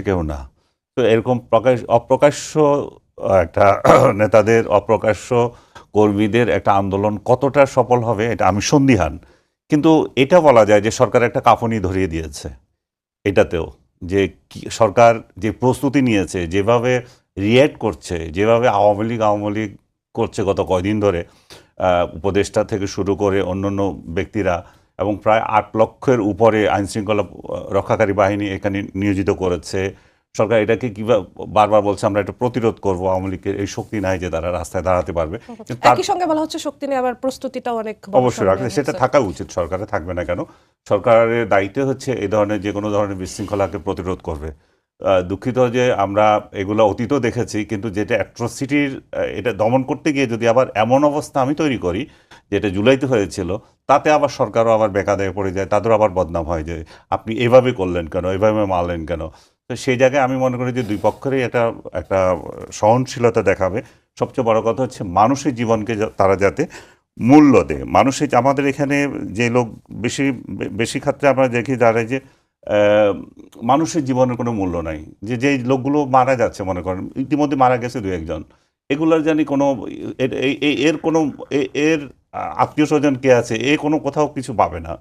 কেউ না। তো এরকম অপ্রকাশ্য একটা নেতাদের, অপ্রকাশ্য কর্মীদের একটা আন্দোলন কতটা সফল হবে এটা আমি সন্দিহান। কিন্তু এটা বলা যায় যে সরকার একটা কাঁপুনি ধরিয়ে দিয়েছে এটাতেও, যে সরকার যে প্রস্তুতি নিয়েছে, যেভাবে রিয়্যাক্ট করছে, যেভাবে আওয়ামী লীগ করছে গত কয়দিন ধরে, উপদেষ্টা থেকে শুরু করে অন্যান্য ব্যক্তিরা, এবং প্রায় ৮ লক্ষের উপরে আইনশৃঙ্খলা রক্ষাকারী বাহিনী এখানে নিয়োজিত করেছে সরকার। এটাকে কিভাবে বারবার বলছে আমরা এটা প্রতিরোধ করবো, আওয়ামী লীগের এই শক্তি নাই যে তারা রাস্তায় দাঁড়াতে পারবে। একই সঙ্গে বলা হচ্ছে শক্তি নিয়ে আবার প্রস্তুতিটাও অনেক অবশ্যই রাখলে সেটা থাকা উচিত, সরকারে থাকবে না কেন? সরকারের দায়িত্ব হচ্ছে এই ধরনের যে কোনো ধরনের বিশৃঙ্খলাকে প্রতিরোধ করবে। দুঃখিত যে আমরা এগুলো অতীতও দেখেছি, কিন্তু যেটা অ্যাট্রোসিটির এটা দমন করতে গিয়ে যদি আবার এমন অবস্থা আমি তৈরি করি যেটা জুলাইতে হয়েছিল, তাতে আবার সরকারও আবার বেকায়দায় পড়ে যায়, তাদেরও আবার বদনাম হয় যে আপনি এভাবে করলেন কেন, এভাবে মারলেন কেন। তো সেই জায়গায় আমি মনে করি যে দুই পক্ষেরই একটা সহনশীলতা দেখাবে। সবচেয়ে বড় কথা হচ্ছে মানুষের জীবনকে তারা যাতে মূল্য দেয়। মানুষের, আমাদের এখানে যে লোক বেশি বেশি ক্ষেত্রে আমরা দেখি দাঁড়ায় যে মানুষের জীবনের কোনো মূল্য নাই, যে লোকগুলো মারা যাচ্ছে, মনে করেন ইতিমধ্যে মারা গেছে দু একজন, এগুলোর জানি কোনো এর কোনো এর আত্মীয় স্বজন কে আছে, কোনো কোথাও কিছু পাবে না,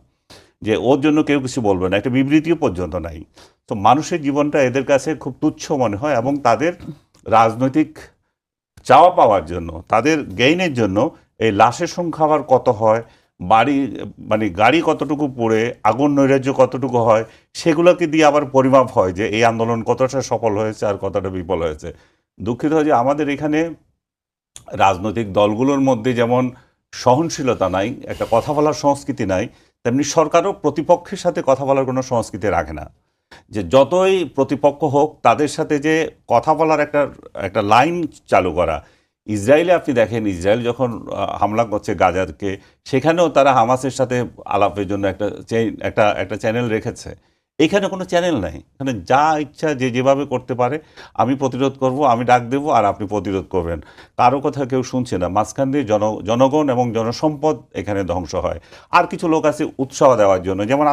যে ওর জন্য কেউ কিছু বলবে না, একটা বিবৃতিও পর্যন্ত নাই। তো মানুষের জীবনটা এদের কাছে খুব তুচ্ছ মনে হয়, এবং তাদের রাজনৈতিক চাওয়া পাওয়ার জন্য, তাদের গেইনের জন্য এই লাশের সংখ্যা আবার কত হয়, বাড়ি মানে গাড়ি কতটুকু পড়ে, আগুন নৈরাজ্য কতটুকু হয়, সেগুলোকে দিয়ে আবার পরিমাপ হয় যে এই আন্দোলন কতটা সফল হয়েছে আর কতটা বিফল হয়েছে। দুঃখিত যে আমাদের এখানে রাজনৈতিক দলগুলোর মধ্যে যেমন সহনশীলতা নাই, একটা কথা বলার সংস্কৃতি নাই, তেমনি সরকারও প্রতিপক্ষের সাথে কথা বলার কোনো সংস্কৃতি রাখে না। যে যতই প্রতিপক্ষ হোক তাদের সাথে যে কথা বলার একটা লাইন চালু করা। ইসরায়েলে আপনি দেখেন, ইসরায়েল যখন হামলা করছে গাজাকে, সেখানেও তারা হামাসের সাথে আলাপের জন্য একটা চ্যানেল রেখেছে। এখানে কোনো চ্যানেল নাই, এখানে যা ইচ্ছা যে যেভাবে করতে পারে, আমি প্রতিরোধ করব, আমি ডাক দেব আর আপনি প্রতিরোধ করবেন, কারো কথা কেউ শুনছে না। মাঝখান দিয়ে জনগণ এবং জনসম্পদ এখানে ধ্বংস হয়। আর কিছু লোক আছে উৎসাহ দেওয়ার জন্য, যেমন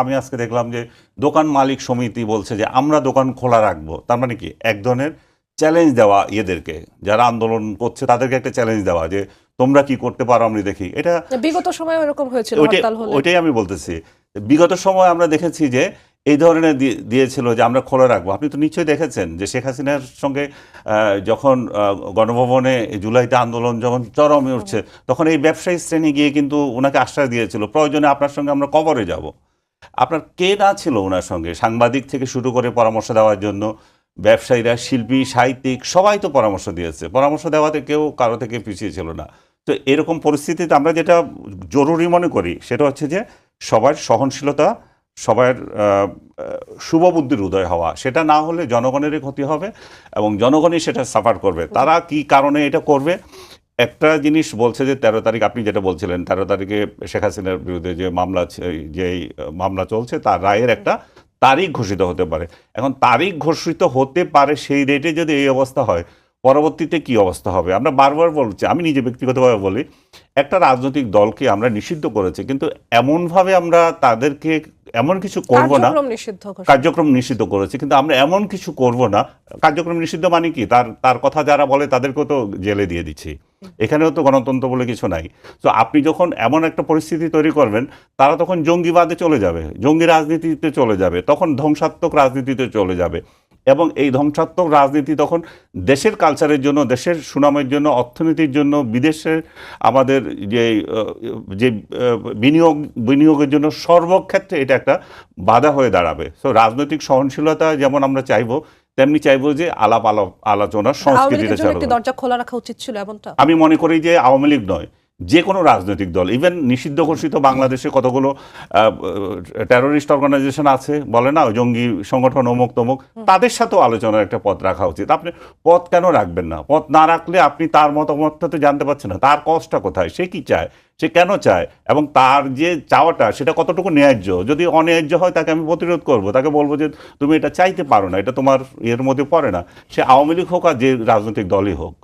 আমি আজকে দেখলাম যে দোকান মালিক সমিতি বলছে যে আমরা দোকান খোলা রাখবো। তার মানে কি, এক ধরনের চ্যালেঞ্জ দেওয়া এদেরকে, যারা আন্দোলন করছে তাদেরকে একটা চ্যালেঞ্জ দেওয়া যে তোমরা কি করতে পারো আমরা দেখি। এটা বিগত সময় এরকম হয়েছিল, ওইটাই আমি বলতেছি। বিগত সময় আমরা দেখেছি যে এই ধরনের দিয়েছিল যে আমরা খোলা রাখবো। আপনি তো নিশ্চয়ই দেখেছেন যে শেখ হাসিনার সঙ্গে যখন গণভবনে জুলাইতে আন্দোলন যখন চরমে উঠছে, তখন এই ব্যবসায়ী শ্রেণী গিয়ে কিন্তু ওনাকে আশ্বাস দিয়েছিল প্রয়োজনে আপনার সঙ্গে আমরা কবরে যাব। আপনার কে না ছিল ওনার সঙ্গে? সাংবাদিক থেকে শুরু করে পরামর্শ দেওয়ার জন্য ব্যবসায়ীরা, শিল্পী, সাহিত্যিক সবাই তো পরামর্শ দিয়েছে। পরামর্শ দেওয়াতে কেউ কারো থেকে পিছিয়ে ছিল না। তো এরকম পরিস্থিতিতে আমরা যেটা জরুরি মনে করি সেটা হচ্ছে যে সবার সহনশীলতা, সবার শুভবুদ্ধির উদয় হওয়া। সেটা না হলে জনগণেরই ক্ষতি হবে এবং জনগণই সেটা সাফার করবে। তারা কি কারণে এটা করবে? একটা জিনিস বলছে যে 13 তারিখ, আপনি যেটা বলছিলেন 13 তারিখে শেখ হাসিনার বিরুদ্ধে যে মামলা চলছে তার রায়ের একটা তারিখ ঘোষিত হতে পারে। এখন তারিখ ঘোষিত হতে পারে, সেই ডেটে যদি এই অবস্থা হয়, পরবর্তীতে কি অবস্থা হবে? আমরা বারবার বলছি, আমি নিজে ব্যক্তিগতভাবে বলি, একটা রাজনৈতিক দলকে আমরা নিষিদ্ধ করেছি, কিন্তু এমনভাবে আমরা তাদেরকে এমন কিছু করব না, কার্যক্রম নিষিদ্ধ করেছি, কিন্তু আমরা এমন কিছু করব না। কার্যক্রম নিষিদ্ধ মানে কি, তার কথা যারা বলে তাদেরকেও তো জেলে দিয়ে দিচ্ছি। এখানেও তো গণতন্ত্র বলে কিছু নাই। তো আপনি যখন এমন একটা পরিস্থিতি তৈরি করবেন, তারা তখন জঙ্গিবাদে চলে যাবে, জঙ্গি রাজনীতিতে চলে যাবে, তখন ধ্বংসাত্মক রাজনীতিতে চলে যাবে। এবং এই ধ্বংসাত্মক রাজনীতি তখন দেশের কালচারের জন্য, দেশের সুনামের জন্য, অর্থনীতির জন্য, বিদেশের আমাদের যে বিনিয়োগের জন্য সর্বক্ষেত্রে এটা একটা বাধা হয়ে দাঁড়াবে। সো রাজনৈতিক সহনশীলতা যেমন আমরা চাইবো, তেমনি চাইবো যে আলোচনার সংস্কৃতিটা চালু। দরজা খোলা রাখা উচিত ছিল এমনটা আমি মনে করি যে আওয়ামী লীগ নয়, যে কোনো রাজনৈতিক দল, ইভেন নিষিদ্ধ ঘোষিত বাংলাদেশে কতগুলো টেরোরিস্ট অর্গানাইজেশন আছে, বলে না জঙ্গি সংগঠন অমুক তমুক, তাদের সাথেও আলোচনার একটা পথ রাখা উচিত। আপনি পথ কেন রাখবেন না? পথ না রাখলে আপনি তার মতামতটা তো জানতে পারছেন না, তার কষ্টটা কোথায়, সে কি চায়, সে কেন চায়, এবং তার যে চাওয়াটা সেটা কতটুকু ন্যায্য। যদি অন্যায্য হয় তাকে আমি প্রতিরোধ করবো, তাকে বলবো যে তুমি এটা চাইতে পারো না, এটা তোমার এর মধ্যে পড়ে না। সে আওয়ামী লীগ হোক আর যে রাজনৈতিক দলই হোক।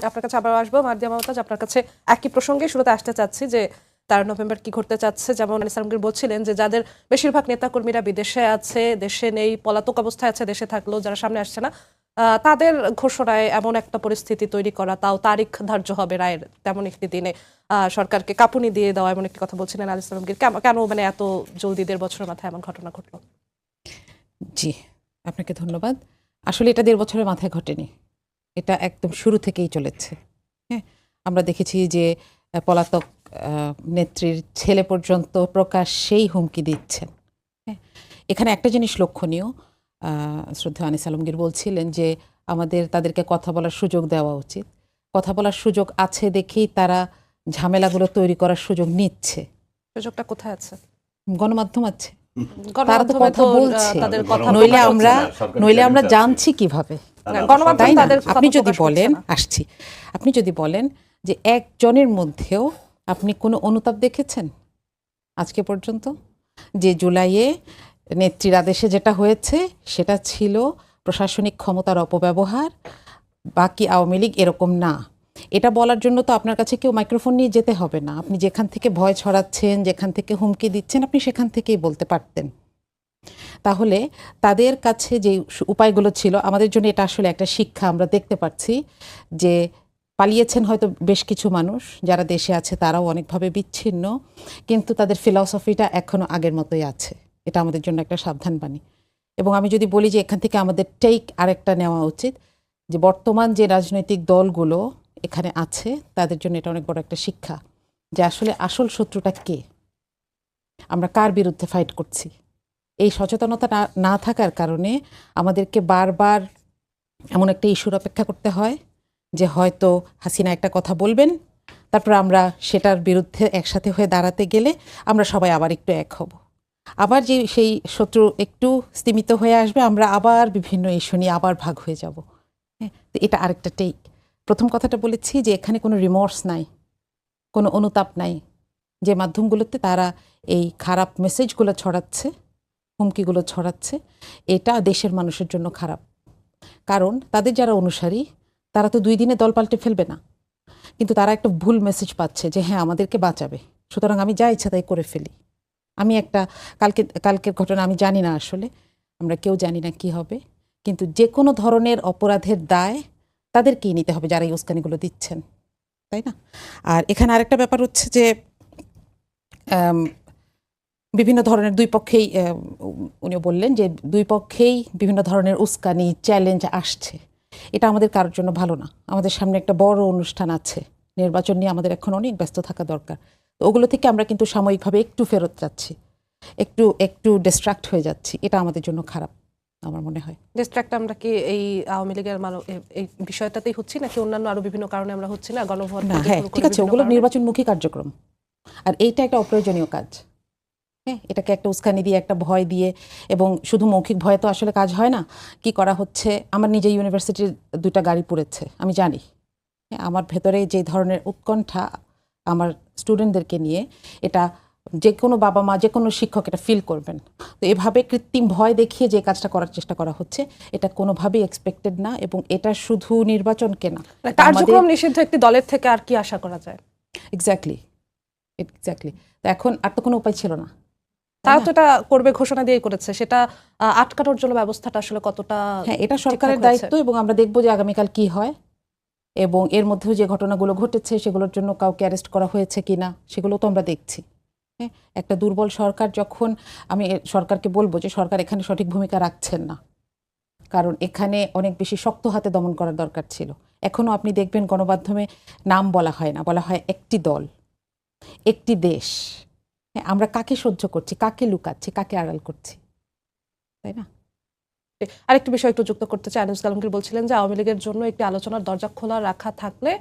আপনার কাছে আবার আসবো মাহদিয়া মমতাজ, আপনার কাছে একই প্রসঙ্গে শুরুতে আসতে চাচ্ছি যে 13 নভেম্বর কি ঘটতে চাচ্ছে, যেমন আনিস আলমগীর বলছিলেন যে যাদের বেশিরভাগ নেতাকর্মীরা বিদেশে আছে, দেশে নেই, পলাতক অবস্থায় আছে, দেশে থাকলেও যারা সামনে আসছে না, তাদের ঘোষণায় এমন একটা পরিস্থিতি তৈরি করা, তাও তারিখ ধার্য হবে রায়ের তেমন একটি দিনে, সরকারকে কাঁপুনি দিয়ে দেওয়া, এমন একটি কথা বলছিলেন আনিস আলমগীর। কেন মানে এত জলদি 1.5 বছরের মাথায় এমন ঘটনা ঘটলো? জি, আপনাকে ধন্যবাদ। আসলে এটা 1.5 বছরের মাথায় ঘটেনি, এটা একদম শুরু থেকেই চলেছে। হ্যাঁ, আমরা দেখেছি যে পলাতক নেত্রীর ছেলে পর্যন্ত প্রকাশ্যেই হুমকি দিচ্ছেন। হ্যাঁ, এখানে একটা জিনিস লক্ষণীয়, শ্রদ্ধা আনিস আলমগীর বলছিলেন যে আমাদের তাদেরকে কথা বলার সুযোগ দেওয়া উচিত। কথা বলার সুযোগ আছে দেখেই তারা ঝামেলাগুলো তৈরি করার সুযোগ নিচ্ছে। সুযোগটা কোথায় আছে? গণমাধ্যম আছে, তারা তো গণমাধ্যমে কথা বলছে, তাদের কথা নইলে প্রকাশ আমরা হচ্ছে না। নইলে আমরা জানছি কিভাবে? গণমাধ্যম তাই না? তাদের কথা আপনি যদি প্রকাশ করছে বলেন, না। আসছি, আপনি যদি বলেন যে একজনের মধ্যেও আপনি কোনো অনুতাপ দেখেছেন আজকে পর্যন্ত? যে জুলাইয়ে নেত্রীর আদেশে যেটা হয়েছে সেটা ছিল প্রশাসনিক ক্ষমতার অপব্যবহার, বাকি আওয়ামী লীগ এরকম না। এটা বলার জন্য তো আপনার কাছে কেউ মাইক্রোফোন নিয়ে যেতে হবে না। আপনি যেখান থেকে ভয় ছড়াচ্ছেন, যেখান থেকে হুমকি দিচ্ছেন, আপনি সেখান থেকেই বলতে পারতেন। তাহলে তাদের কাছে যে উপায়গুলো ছিল, আমাদের জন্য এটা আসলে একটা শিক্ষা। আমরা দেখতে পাচ্ছি যে পালিয়েছেন হয়তো বেশ কিছু মানুষ, যারা দেশে আছে তারাও অনেকভাবে বিচ্ছিন্ন, কিন্তু তাদের ফিলসফিটা এখনো আগের মতোই আছে। এটা আমাদের জন্য একটা সাবধানবাণী। এবং আমি যদি বলি যে এখান থেকে আমাদের টেক আরেকটা নেওয়া উচিত, যে বর্তমান যে রাজনৈতিক দলগুলো এখানে আছে তাদের জন্য এটা অনেক বড় একটা শিক্ষা, যে আসলে আসল শত্রুটা কে, আমরা কার বিরুদ্ধে ফাইট করছি। এই সচেতনতা না থাকার কারণে আমাদেরকে বারবার এমন একটা ইস্যুর অপেক্ষা করতে হয় যে হয়তো হাসিনা একটা কথা বলবেন, তারপর আমরা সেটার বিরুদ্ধে একসাথে হয়ে দাঁড়াতে গেলে আমরা সবাই আবার একটু এক হব, আবার যে সেই শত্রু একটু স্তিমিত হয়ে আসবে, আমরা আবার বিভিন্ন ইস্যু নিয়ে আবার ভাগ হয়ে যাব। হ্যাঁ, তো এটা আরেকটা টেক। প্রথম কথাটা বলেছি যে এখানে কোনো রিমর্স নাই, কোনো অনুতাপ নাই। যে মাধ্যমগুলোতে তারা এই খারাপ মেসেজগুলো ছড়াচ্ছে, হুমকিগুলো ছড়াচ্ছে, এটা দেশের মানুষের জন্য খারাপ। কারণ তাদের যারা অনুসারী তারা তো 2 দিনে দল পাল্টে ফেলবে না, কিন্তু তারা একটা ভুল মেসেজ পাচ্ছে যে হ্যাঁ আমাদেরকে বাঁচাবে, সুতরাং আমি যা ইচ্ছা তাই করে ফেলি। আমি একটা কালকের ঘটনা আমি জানি না, আসলে আমরা কেউ জানি না কি হবে, কিন্তু যে কোনো ধরনের অপরাধের দায় তাদেরকেই নিতে হবে যারা এই উস্কানিগুলো দিচ্ছেন, তাই না? আর এখানে আরেকটা ব্যাপার হচ্ছে যে বিভিন্ন ধরনের দুই পক্ষেই, উনি বললেন যে দুই পক্ষেই বিভিন্ন ধরনের উস্কানি চ্যালেঞ্জ আসছে। এটা আমাদের কারোর জন্য ভালো না। আমাদের সামনে একটা বড় অনুষ্ঠান আছে, নির্বাচন নিয়ে আমাদের এখন অনেক ব্যস্ত থাকা দরকার। তো ওগুলো থেকে আমরা কিন্তু সাময়িকভাবে একটু ফেরত যাচ্ছি, একটু ডিস্ট্রাক্ট হয়ে যাচ্ছি। এটা আমাদের জন্য খারাপ আমার মনে হয়। ডিস্ট্রাক্ট আমরা কি এই আওয়ামী লীগের এই বিষয়টাতেই হচ্ছি, নাকি অন্যান্য আরো বিভিন্ন কারণে আমরা হচ্ছি না? গণভোট না, হ্যাঁ ঠিক আছে, ওগুলো নির্বাচনমুখী কার্যক্রম, আর এইটা একটা অপ্রয়োজনীয় কাজ। হ্যাঁ, এটাকে একটা উস্কানি দিয়ে, একটা ভয় দিয়ে, এবং শুধু মৌখিক ভয়ে তো আসলে কাজ হয় না। কি করা হচ্ছে, আমার নিজে ইউনিভার্সিটির 2টা গাড়ি পুড়েছে, আমি জানি। হ্যাঁ, আমার ভেতরে যে ধরনের উৎকণ্ঠা আমার স্টুডেন্টদেরকে নিয়ে, এটা যে কোনো বাবা মা, যে কোনো শিক্ষক এটা ফিল করবেন। তো এভাবে কৃত্রিম ভয় দেখিয়ে যে কাজটা করার চেষ্টা করা হচ্ছে, এটা কোনোভাবেই এক্সপেক্টেড না, এবং এটা শুধু নির্বাচনকে না, কার্যক্রম নিষিদ্ধ একটি দলের থেকে আর কি আশা করা যায়? এক্স্যাক্টলি। তো এখন আর তো কোনো উপায় ছিল না। তারা তো এটা করবে ঘোষণা দিয়েই করেছে, সেটা আটকানোর জন্য ব্যবস্থাটা আসলে কতটা? হ্যাঁ, এটা সরকারের দায়িত্ব, এবং আমরা দেখব যে আগামীকাল কি হয়, এবং এর মধ্যেও যে ঘটনাগুলো ঘটেছে সেগুলোর জন্য কাউকে অ্যারেস্ট করা হয়েছে কিনা সেগুলো তো আমরা দেখছি। হ্যাঁ, একটা দুর্বল সরকার যখন, আমি সরকারকে বলবো যে সরকার এখানে সঠিক ভূমিকা রাখছেন না, কারণ এখানে অনেক বেশি শক্ত হাতে দমন করার দরকার ছিল। এখনো আপনি দেখবেন গণমাধ্যমে নাম বলা হয় না, বলা হয় একটি দল, একটি দেশ। হ্যাঁ, আমরা কাকে সহ্য করছি, কাকে লুকাচ্ছি, কাকে আড়াল করছি, তাই না? আরেকটু বিষয় একটু যুক্ত করতে চাই। আনিস আলমগীর বলছিলেন যে আওয়ামী লীগের জন্য একটি আলোচনার দরজা খোলা রাখা থাকলে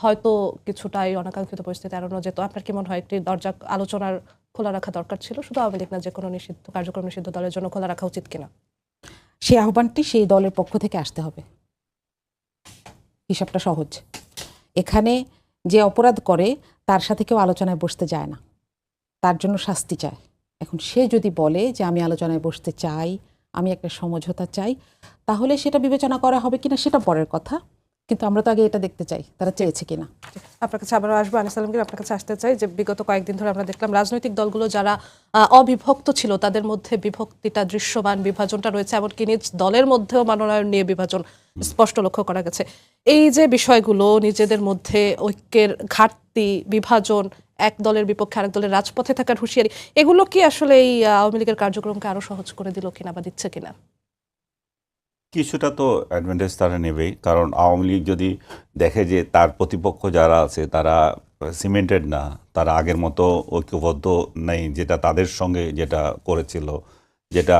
হয়তো কিছুটা এই অনাকাঙ্ক্ষিত পরিস্থিতি এড়ানো যেত। আপনার কি মনে হয় একটি দরজা আলোচনার খোলা রাখা দরকার ছিল, শুধু আওয়ামী লীগ না, যে কোনো নিষিদ্ধ কার্যক্রম নিষিদ্ধ দলের জন্য খোলা রাখা উচিত কিনা? সেই আহ্বানটি সেই দলের পক্ষ থেকে আসতে হবে। হিসাবটা সহজ। এখানে যে অপরাধ করে তার সাথে কেউ আলোচনায় বসতে যায় না, তার জন্য শাস্তি চায়। এখন সে যদি বলে যে আমি আলোচনায় বসতে চাই, আমি একটা সমঝোতা চাই, তাহলে সেটা বিবেচনা করা হবে কিনা সেটা পরের কথা, কিন্তু আমরা তো আগে এটা দেখতে চাই তারা চেয়েছে কিনা। আপনার কাছে আবারও আসবো আনিস আলমগীর, আপনার কাছে আসতে চাই যে বিগত কয়েকদিন ধরে আমরা দেখলাম রাজনৈতিক দলগুলো যারা অবিভক্ত ছিল তাদের মধ্যে বিভক্তিটা দৃশ্যমান, বিভাজনটা রয়েছে, এমনকি নিজ দলের মধ্যেও মনোনয়ন নিয়ে বিভাজন স্পষ্ট লক্ষ্য করা গেছে। এই যে বিষয়গুলো, নিজেদের মধ্যে ঐক্যের ঘাটতি, বিভাজন, এক দলের বিপক্ষে আরেক দলের রাজপথে থাকার হুঁশিয়ারি, এগুলো কি আসলে এই আওয়ামী লীগের কার্যক্রমকে আরো সহজ করে দিল কিনা বা দিচ্ছে কিনা? কিছুটা তো অ্যাডভান্টেজ তারা নেবেই, কারণ আওয়ামী লীগ যদি দেখে যে তার প্রতিপক্ষ যারা আছে তারা সিমেন্টেড না, তারা আগের মতো ঐক্যবদ্ধ নেই, যেটা তাদের সঙ্গে যেটা করেছিল, যেটা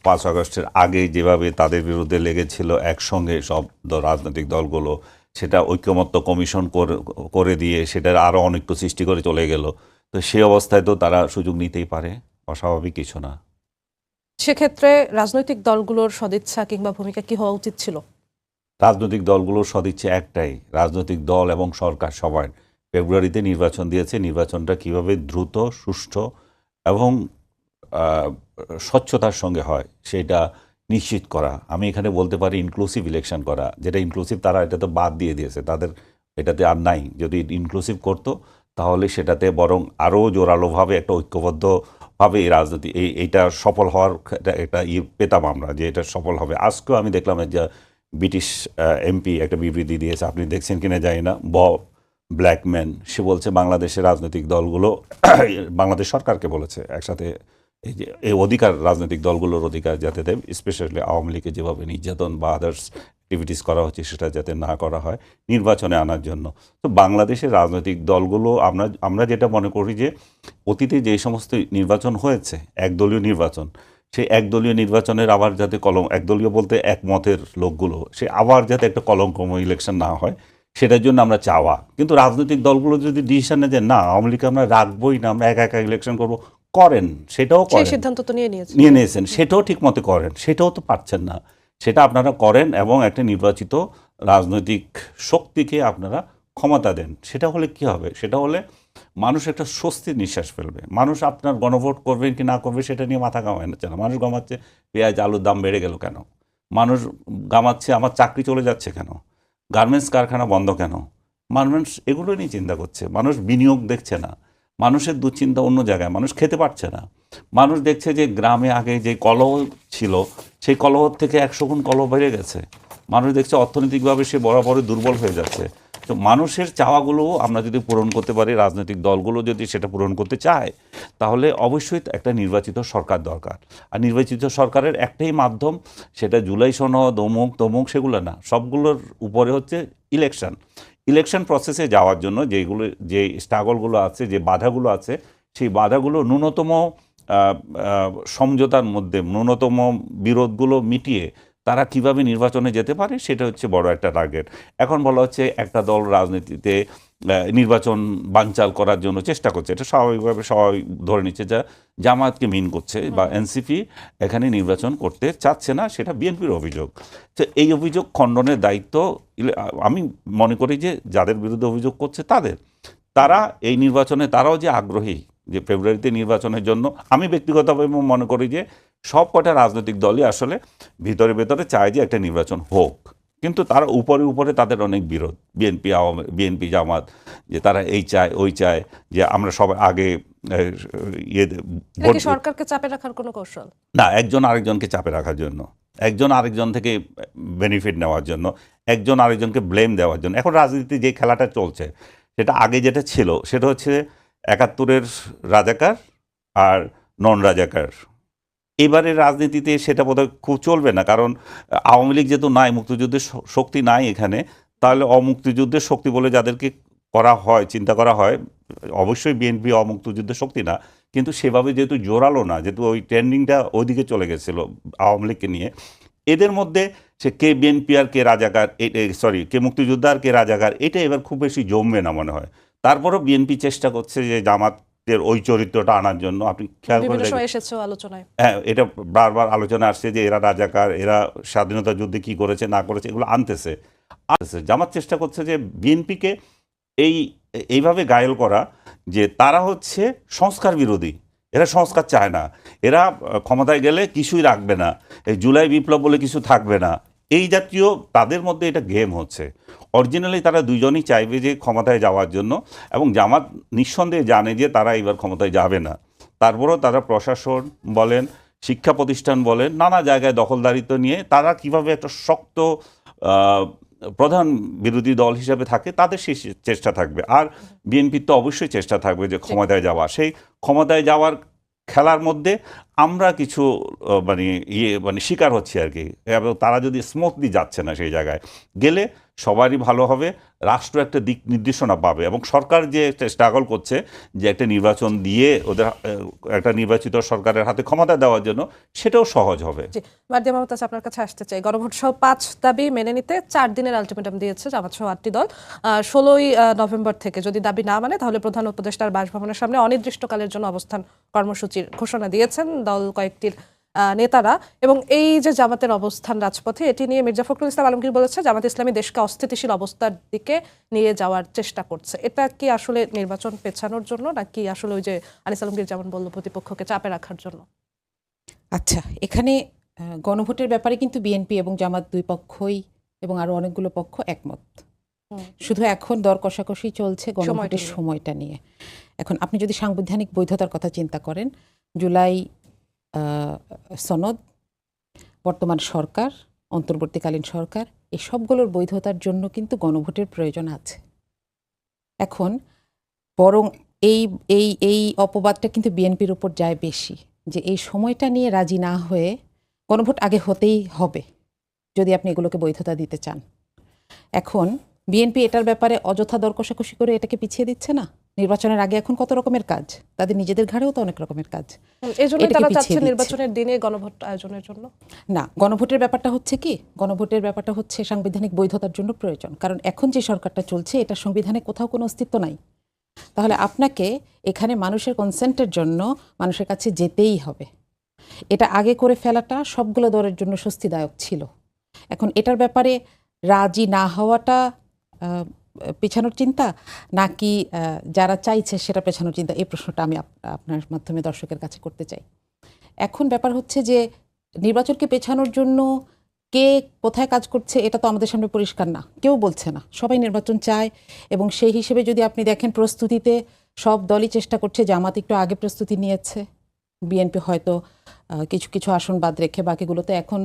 5 আগস্টের আগে যেভাবে তাদের বিরুদ্ধে লেগেছিল একসঙ্গে সব রাজনৈতিক দলগুলো, সেটা ঐক্যমত্য কমিশন করে দিয়ে সেটার আরও অনৈক্য সৃষ্টি করে চলে গেল। তো সেই অবস্থায় তো তারা সুযোগ নিতেই পারে, অস্বাভাবিক কিছু না। সেক্ষেত্রে রাজনৈতিক দলগুলোর সদিচ্ছা কিংবা ভূমিকা কি হওয়া উচিত ছিল? রাজনৈতিক দলগুলোর সদিচ্ছা একটাই, রাজনৈতিক দল এবং সরকার সবাই ফেব্রুয়ারিতে নির্বাচন দিয়েছে, নির্বাচনটা কিভাবে দ্রুত, সুষ্ঠু এবং স্বচ্ছতার সঙ্গে হয় সেটা নিশ্চিত করা। আমি এখানে বলতে পারি ইনক্লুসিভ ইলেকশন করা, যেটা ইনক্লুসিভ তারা এটা তো বাদ দিয়ে দিয়েছে, তাদের এটাতে আর নাই। যদি ইনক্লুসিভ করতো তাহলে সেটাতে বরং আরও জোরালোভাবে একটা ঐক্যবদ্ধভাবে এই রাজনীতি এইটা সফল হওয়ার একটা পেতাম আমরা, যে এটা সফল হবে। আজকেও আমি দেখলাম যে ব্রিটিশ এমপি একটা বিবৃতি দিয়েছে, আপনি দেখছেন কিনা জানি না, ব্ল্যাকম্যান, সে বলছে বাংলাদেশের রাজনৈতিক দলগুলো বাংলাদেশ সরকারকে বলেছে একসাথে এই যে এই অধিকার, রাজনৈতিক দলগুলোর অধিকার যাতে দেয়, স্পেশালি আওয়ামী লীগের যেভাবে নির্যাতন বা আদার্স অ্যাক্টিভিটিস করা হচ্ছে সেটা যাতে না করা হয় নির্বাচনে আনার জন্য। তো বাংলাদেশের রাজনৈতিক দলগুলো আমরা যেটা মনে করি যে অতীতে যে সমস্ত নির্বাচন হয়েছে একদলীয় নির্বাচন, সেই একদলীয় নির্বাচনের আবার যাতে একদলীয় বলতে একমতের লোকগুলো, সে আবার যাতে একটা কলঙ্কময় ইলেকশন না হয় সেটার জন্য আমরা চাওয়া। কিন্তু রাজনৈতিক দলগুলো যদি ডিসিশন নেয় যে না আওয়ামী লীগকে আমরা রাখবোই না, আমরা একা একা ইলেকশন করবো, করেন, সেটাও সেই করেন, সিদ্ধান্ত তো নিয়ে নিয়েছেন, সেটাও ঠিক মতো করেন, সেটাও তো পারছেন না, সেটা আপনারা করেন এবং একটা নির্বাচিত রাজনৈতিক শক্তিকে আপনারা ক্ষমতা দেন। সেটা হলে কি হবে? সেটা হলে মানুষ একটা স্বস্তির নিঃশ্বাস ফেলবে। মানুষ আপনার গণভোট করবেন কি না করবে সেটা নিয়ে মাথা ঘামাচ্ছে না। মানুষ ঘামাচ্ছে পেঁয়াজ আলুর দাম বেড়ে গেল কেন, মানুষ ঘামাচ্ছে আমার চাকরি চলে যাচ্ছে কেন, গার্মেন্টস কারখানা বন্ধ কেন, মানুষ এগুলো নিয়ে চিন্তা করছে। মানুষ বিনিয়োগ দেখছে না, মানুষের দুশ্চিন্তা অন্য জায়গায়, মানুষ খেতে পারছে না। মানুষ দেখছে যে গ্রামে আগে যে কলহ ছিল সেই কলহ থেকে 100 গুণ কলহ বেড়ে গেছে। মানুষ দেখছে অর্থনৈতিকভাবে সে বরাবরই দুর্বল হয়ে যাচ্ছে। তো মানুষের চাওয়াগুলো আমরা যদি পূরণ করতে পারি, রাজনৈতিক দলগুলো যদি সেটা পূরণ করতে চায়, তাহলে অবশ্যই একটা নির্বাচিত সরকার দরকার। আর নির্বাচিত সরকারের একটাই মাধ্যম, সেটা জুলাই সনদ অমুক তমুক সেগুলো না, সবগুলোর উপরে হচ্ছে ইলেকশন প্রসেসে যাওয়ার জন্য যে স্ট্রাগলগুলো আছে, যে বাধাগুলো আছে, সেই বাধাগুলো ন্যূনতম সমঝোতার মধ্যে, ন্যূনতম বিরোধগুলো মিটিয়ে তারা কিভাবে নির্বাচনে যেতে পারে সেটা হচ্ছে বড় একটা টার্গেট। এখন বলা হচ্ছে একটা দল রাজনীতিতে নির্বাচন বানচাল করার জন্য চেষ্টা করছে, এটা স্বাভাবিকভাবে সবাই ধরে নিচ্ছে, যা জামায়াতকে মিন করছে বা এনসিপি এখানে নির্বাচন করতে চাচ্ছে না, সেটা বিএনপির অভিযোগ। তো এই অভিযোগ খণ্ডনের দায়িত্ব আমি মনে করি যে যাদের বিরুদ্ধে অভিযোগ করছে তারা এই নির্বাচনে তারাও যে আগ্রহী যে ফেব্রুয়ারিতে নির্বাচনের জন্য, আমি ব্যক্তিগতভাবে মনে করি যে সব কটা রাজনৈতিক দলই আসলে ভিতরে ভেতরে চায় যে একটা নির্বাচন হোক, কিন্তু তারা উপরে তাদের অনেক বিরোধ, বিএনপি জামাত, যে তারা এই চায় ওই চায়, যে আমরা সবাই আগে সরকারকে চাপে রাখার কোনো কৌশল না, একজন আরেকজনকে চাপে রাখার জন্য, একজন আরেকজন থেকে বেনিফিট নেওয়ার জন্য, একজন আরেকজনকে ব্লেম দেওয়ার জন্য। এখন রাজনীতি যে খেলাটা চলছে সেটা আগে যেটা ছিল সেটা হচ্ছে 71-এর রাজাকার আর নন রাজাকার। এবারের রাজনীতিতে সেটা বোধহয় খুব চলবে না, কারণ আওয়ামী লীগ যেহেতু নাই, মুক্তিযুদ্ধের শক্তি নাই এখানে, তাহলে অমুক্তিযুদ্ধের শক্তি বলে যাদেরকে করা হয়, চিন্তা করা হয়, অবশ্যই বিএনপি অমুক্তিযুদ্ধের শক্তি না, কিন্তু সেভাবে যেহেতু জোরালো না, যেহেতু ওই ট্রেন্ডিংটা ওইদিকে চলে গেছিল আওয়ামী লীগকে নিয়ে, এদের মধ্যে সে কে বিএনপি আর কে রাজাকার, কে মুক্তিযোদ্ধা আর কে রাজাকার, এটা এবার খুব বেশি জমবে না মনে হয়। তারপরও বিএনপি চেষ্টা করছে যে জামাতের ওই চরিত্রটা আনার জন্য। আপনি খেয়াল করে আলোচনায়, হ্যাঁ, এটা বারবার আলোচনা আসছে যে এরা রাজাকার, এরা স্বাধীনতা যুদ্ধে কি করেছে না করেছে এগুলো আনতেছে। জামাত চেষ্টা করছে যে বিএনপিকে এইভাবে গায়েল করা যে তারা হচ্ছে সংস্কার বিরোধী, এরা সংস্কার চায় না, এরা ক্ষমতায় গেলে কিছুই রাখবে না, এই জুলাই বিপ্লব বলে কিছু থাকবে না, এই জাতীয় তাদের মধ্যে এটা গেম হচ্ছে। অরিজিনালি তারা দুজনই চাইবে যে ক্ষমতায় যাওয়ার জন্য, এবং জামাত নিঃসন্দেহে জানে যে তারা এবার ক্ষমতায় যাবে না। তারপরেও তারা প্রশাসন বলেন, শিক্ষা প্রতিষ্ঠান বলেন, নানা জায়গায় দখলদারিত্ব নিয়ে তারা কিভাবে একটা শক্ত প্রধান বিরোধী দল হিসেবে থাকে, তাদের সেই চেষ্টা থাকবে। আর বিএনপির তো অবশ্যই চেষ্টা থাকবে যে ক্ষমতায় যাওয়া। সেই ক্ষমতায় যাওয়ার খেলার মধ্যে আমরা কিছু শিকার হচ্ছি আর কি। এবং তারা যদি স্মুথলি যাচ্ছে না, সেই জায়গায় গেলে সবারই ভালো হবে, রাষ্ট্র একটা দিক নির্দেশনা পাবে, এবং সরকার যে একটা স্ট্রাগল করছে যে একটা নির্বাচন দিয়ে ওদের একটা নির্বাচিত সরকারের হাতে ক্ষমতা দেওয়ার জন্য, সেটাও সহজ হবে। মার্জিয়া মমতাজ, আপনার কাছে আসতে চাই। গণভোট সহ 5 দাবি মেনে নিতে 4 দিনের আলটিমেটাম দিয়েছে জামাত সহ 8টি দল। 16ই নভেম্বর থেকে যদি দাবি না মানে তাহলে প্রধান উপদেষ্টার বাসভবনের সামনে অনির্দিষ্টকালের জন্য অবস্থান কর্মসূচির ঘোষণা দিয়েছেন দল কয়েকটির নেতারা। এবং এই যে জামাতের অবস্থান রাজপথে, এটি নিয়ে মির্জা ফখরুল ইসলাম আলমগীর বলেছে জামাত ইসলামী দেশকে অস্থিতিশীল অবস্থার দিকে নিয়ে যাওয়ার চেষ্টা করছে। এটা কি আসলে নির্বাচন পেছানোর জন্য, নাকি আসলে ওই যে আনিস আলমগীর যেমন বলল প্রতিপক্ষকে চাপে রাখার জন্য? আচ্ছা, এখানে গণভোটের ব্যাপারে কিন্তু বিএনপি এবং জামাত দুই পক্ষই এবং আরো অনেকগুলো পক্ষ একমত। শুধু এখন দর কষাকষি চলছে গণভোটের সময়টা নিয়ে। এখন আপনি যদি সাংবিধানিক বৈধতার কথা চিন্তা করেন, জুলাই সনদ, বর্তমান সরকার, অন্তর্বর্তীকালীন সরকার, এই সবগুলোর বৈধতার জন্য কিন্তু গণভোটের প্রয়োজন আছে। এখন বরং এই এই এই অপবাদটা কিন্তু বিএনপির উপর যায় বেশি, যে এই সময়টা নিয়ে রাজি না হয়ে গণভোট আগে হতেই হবে যদি আপনি এগুলোকে বৈধতা দিতে চান। এখন বিএনপি এটার ব্যাপারে অযথা দর কষাকষি করে এটাকে পিছিয়ে দিচ্ছে না। নির্বাচনের আগে এখন কত রকমের কাজ, তাদের নিজেদের ঘাড়েও তো অনেক রকমের কাজ। এজন্য তারা চাচ্ছে নির্বাচনের দিনে গণভোট আয়োজনের জন্য। না, গণভোটের ব্যাপারটা হচ্ছে কি, গণভোটের ব্যাপারটা হচ্ছে সাংবিধানিক বৈধতার জন্য প্রয়োজন। কারণ এখন যে সরকারটা চলছে, এটা সংবিধানে কোথাও কোনো অস্তিত্ব নাই। তাহলে আপনাকে এখানে মানুষের কনসেন্টের জন্য মানুষের কাছে যেতেই হবে। এটা আগে করে ফেলাটা সবগুলো দলের জন্য স্বস্তিদায়ক ছিল। এখন এটার ব্যাপারে রাজি না হওয়াটা পেছানোর চিন্তা, নাকি যারা চাইছে সেটা পেছানোর চিন্তা, এই প্রশ্নটা আমি আপনার মাধ্যমে দর্শকের কাছে করতে চাই। এখন ব্যাপার হচ্ছে যে নির্বাচনকে পেছানোর জন্য কে কোথায় কাজ করছে এটা তো আমাদের সামনে পরিষ্কার না, কেউ বলছে না। সবাই নির্বাচন চায়, এবং সেই হিসেবে যদি আপনি দেখেন প্রস্তুতিতে সব দলই চেষ্টা করছে। জামাত একটু আগে প্রস্তুতি নিয়েছে, বিএনপি হয়তো কিছু কিছু আসন বাদ রেখে বাকিগুলোতে এখন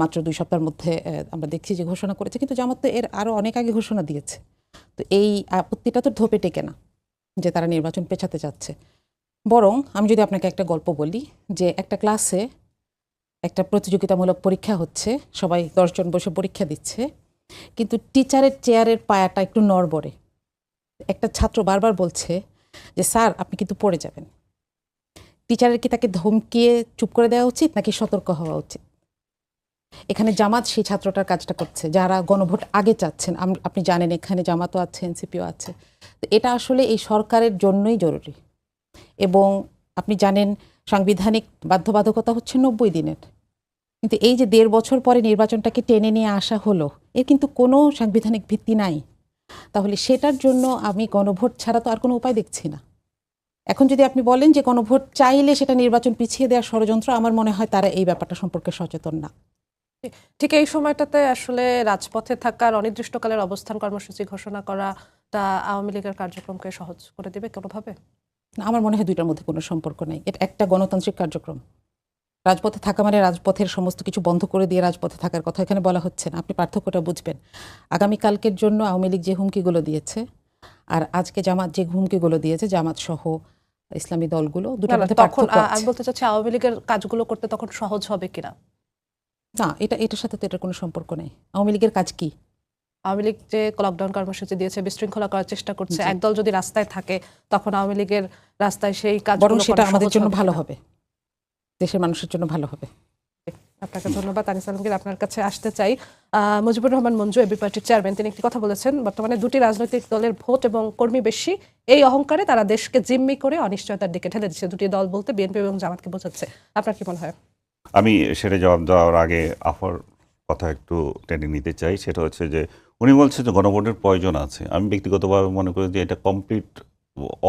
মাত্র 2 সপ্তাহের মধ্যে আমরা দেখছি যে ঘোষণা করেছে, কিন্তু জামাত তো এর আরও অনেক আগে ঘোষণা দিয়েছে। তো এই আপত্তিটা তো ধোপে টেকে না যে তারা নির্বাচন পেছাতে চাচ্ছে। বরং আমি যদি আপনাকে একটা গল্প বলি, যে একটা ক্লাসে একটা প্রতিযোগিতামূলক পরীক্ষা হচ্ছে, সবাই 10 জন বসে পরীক্ষা দিচ্ছে, কিন্তু টিচারের চেয়ারের পায়াটা একটু নড়বড়ে। একটা ছাত্র বারবার বলছে যে স্যার আপনি কিন্তু পড়ে যাবেন। টিচারের কি তাকে ধমকিয়ে চুপ করে দেওয়া উচিত, নাকি সতর্ক হওয়া উচিত? এখানে জামাত সেই ছাত্রটার কাজটা করছে, যারা গণভোট আগে চাচ্ছেন। আপনি জানেন এখানে জামাতও আছে, এনসিপিও আছে। তো এটা আসলে এই সরকারের জন্যই জরুরি। এবং আপনি জানেন সাংবিধানিক বাধ্যবাধকতা হচ্ছে 90 দিনের, কিন্তু এই যে 1.5 বছর পরে নির্বাচনটাকে টেনে নিয়ে আসা হলো, এর কিন্তু কোনো সাংবিধানিক ভিত্তি নাই। তাহলে সেটার জন্য আমি গণভোট ছাড়া তো আর কোনো উপায় দেখছি না। এখন যদি আপনি বলেন যে গণভোট চাইলে সেটা নির্বাচন পিছিয়ে দেওয়ার ষড়যন্ত্র, আমার মনে হয় তারা এই ব্যাপারটা সম্পর্কে সচেতন না। ঠিক এই সময়টাতে আসলে রাজপথে থাকার অনির্দিষ্টকালের অবস্থান কর্মসূচি ঘোষণা করাটা আওয়ামী লীগের কার্যক্রমকে সহজ করে দেবে কোনোভাবে? আমার মনে হয় দুইটার মধ্যে কোনো সম্পর্ক নেই। এটা একটা গণতান্ত্রিক কার্যক্রম। রাজপথে থাকা মানে রাজপথের সমস্ত কিছু বন্ধ করে দিয়ে রাজপথে থাকার কথা এখানে বলা হচ্ছে না। আপনি পার্থক্যটা বুঝবেন। আগামীকালকের জন্য আওয়ামী লীগ যে হুমকিগুলো দিয়েছে, আর আজকে জামাত যে হুমকিগুলো দিয়েছে, জামাত সহ ইসলামী দলগুলো, দুটোর মধ্যে পার্থক্য আছে। আমি বলতে চাচ্ছি আওয়ামী লীগের কাজগুলো করতে তখন সহজ হবে কিনা? না, এটার সাথে তো এটার কোনো সম্পর্ক নেই। আওয়ামী লীগের কাজ কি? আওয়ামী লীগ যে লকডাউন কর্মসূচি দিয়েছে, বিশৃঙ্খলা করার চেষ্টা করছে, একদল যদি রাস্তায় থাকে তখন আওয়ামী লীগের রাস্তায় সেই কাজগুলো বরং সেটা আমাদের জন্য ভালো কিনা? হবে, দেশের মানুষের জন্য ভালো হবে। আপনাকে ধন্যবাদ। আনিস আলমগীর, আপনার কাছে আসতে চাই। মুজিবুর রহমান মঞ্জু, এবি পার্টির চেয়ারম্যান, তিনি একটি কথা বলেছেন, বর্তমানে দুটি রাজনৈতিক দলের ভোট এবং কর্মী বেশি, এই অহংকারে তারা দেশকে জিম্মি করে অনিশ্চয়তার দিকে ঠেলে দিচ্ছে। দুটি দল বলতে বিএনপি এবং জামাতকে বোঝাচ্ছে। আপনার কি মনে হয়? আমি সেটা জবাব দেওয়ার আগে আফার কথা একটু টেনে নিতে চাই। সেটা হচ্ছে যে উনি বলছে যে গণভোটের প্রয়োজন আছে। আমি ব্যক্তিগতভাবে মনে করি যে এটা কমপ্লিট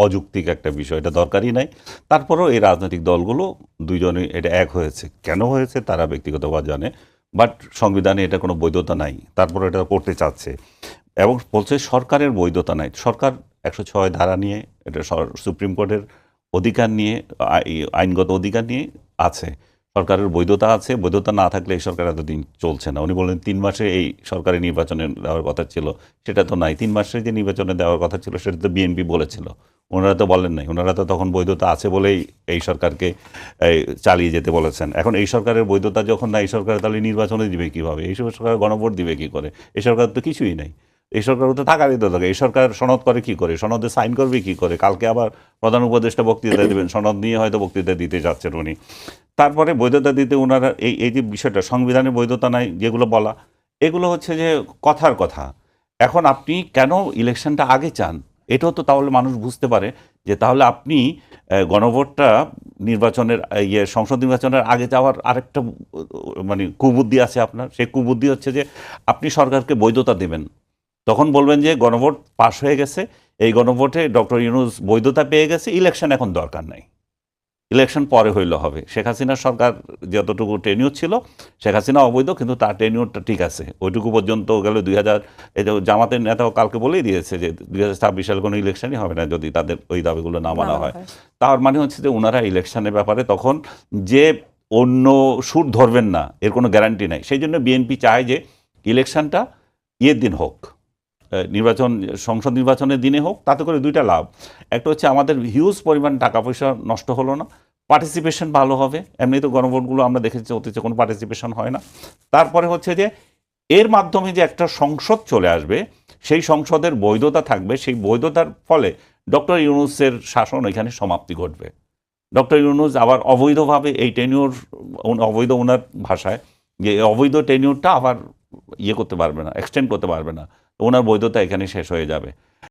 অযৌক্তিক একটা বিষয়, এটা দরকারই নাই। তারপরেও এই রাজনৈতিক দলগুলো দুইজনে এটা এক হয়েছে। কেন হয়েছে তারা ব্যক্তিগতভাবে জানে। বাট সংবিধানে এটা কোনো বৈধতা নাই, তারপরে এটা করতে চাচ্ছে এবং বলছে সরকারের বৈধতা নাই। সরকার 106 ধারা নিয়ে, এটা সুপ্রিম কোর্টের অধিকার নিয়ে, আইনগত অধিকার নিয়ে আছে, সরকারের বৈধতা আছে। বৈধতা না থাকলে এই সরকার এতদিন চলছে না। উনি বললেন 3 মাসে এই সরকারি নির্বাচনে দেওয়ার কথা ছিল, সেটা তো নাই। 3 মাসে যে নির্বাচনে দেওয়ার কথা ছিল সেটা তো বিএনপি বলেছিল, ওনারা তো বলেন নাই। ওনারা তো তখন বৈধতা আছে বলেই এই সরকারকে চালিয়ে যেতে বলেছেন। এখন এই সরকারের বৈধতা যখন না, এই সরকার তাহলে নির্বাচনে দিবে কীভাবে? এই সরকার গণভোট দিবে কী করে? এই সরকার তো কিছুই নাই। এই সরকার তো থাকারই তো থাকে। এই সরকার সনদ করে কি করে? সনদে সাইন করবে কি করে? কালকে আবার প্রধান উপদেষ্টা বক্তৃতা দেবেন, সনদ নিয়ে হয়তো বক্তৃতা দিতে যাচ্ছেন উনি। তারপরে বৈধতা দিতে ওনারা এই যে বিষয়টা, সংবিধানের বৈধতা নাই যেগুলো বলা, এগুলো হচ্ছে যে কথার কথা। এখন আপনি কেন ইলেকশনটা আগে চান? এটাও তো তাহলে মানুষ বুঝতে পারে যে তাহলে আপনি গণভোটটা নির্বাচনের সংসদ নির্বাচনের আগে যাওয়ার আরেকটা মানে কুবুদ্ধি আছে আপনার। সেই কুবুদ্ধি হচ্ছে যে আপনি সরকারকে বৈধতা দেবেন, তখন বলবেন যে গণভোট পাশ হয়ে গেছে, এই গণভোটে ডক্টর ইউনূস বৈধতা পেয়ে গেছে, ইলেকশন এখন দরকার নাই, ইলেকশন পরে হইলে হবে। শেখ হাসিনার সরকার যতটুকু টেনিউর ছিল, শেখ হাসিনা অবৈধ কিন্তু তার টেনিউরটা ঠিক আছে, ওইটুকু পর্যন্ত গেলে 2000 এই যে জামাতের নেতাও কালকে বলেই দিয়েছে যে 2026 সালে কোনো ইলেকশনই হবে না যদি তাদের ওই দাবিগুলো না মানা হয়। তার মানে হচ্ছে যে ওনারা ইলেকশনের ব্যাপারে তখন যে অন্য সুর ধরবেন না এর কোনো গ্যারান্টি নাই। সেই জন্য বিএনপি চায় যে ইলেকশনটা দিন হোক, নির্বাচন সংসদ নির্বাচনের দিনে হোক। তাতে করে দুইটা লাভ, একটা হচ্ছে আমাদের হিউজ পরিমাণ টাকা পয়সা নষ্ট হলো না, পার্টিসিপেশন ভালো হবে। এমনি তো গণভোটগুলো আমরা দেখেছি অতীতে কোনো পার্টিসিপেশন হয় না। তারপরে হচ্ছে যে এর মাধ্যমে যে একটা সংসদ চলে আসবে, সেই সংসদের বৈধতা থাকবে, সেই বৈধতার ফলে ডক্টর ইউনূসের শাসন এখানে সমাপ্তি ঘটবে। ডক্টর ইউনূস আবার অবৈধভাবে এই টেনিউর, অবৈধ ওনার ভাষায়, যে অবৈধ টেনিউরটা আবার করতে পারবে না, এক্সটেন্ড করতে পারবে না, ওনার বৈধতা এখানে শেষ হয়ে যাবে।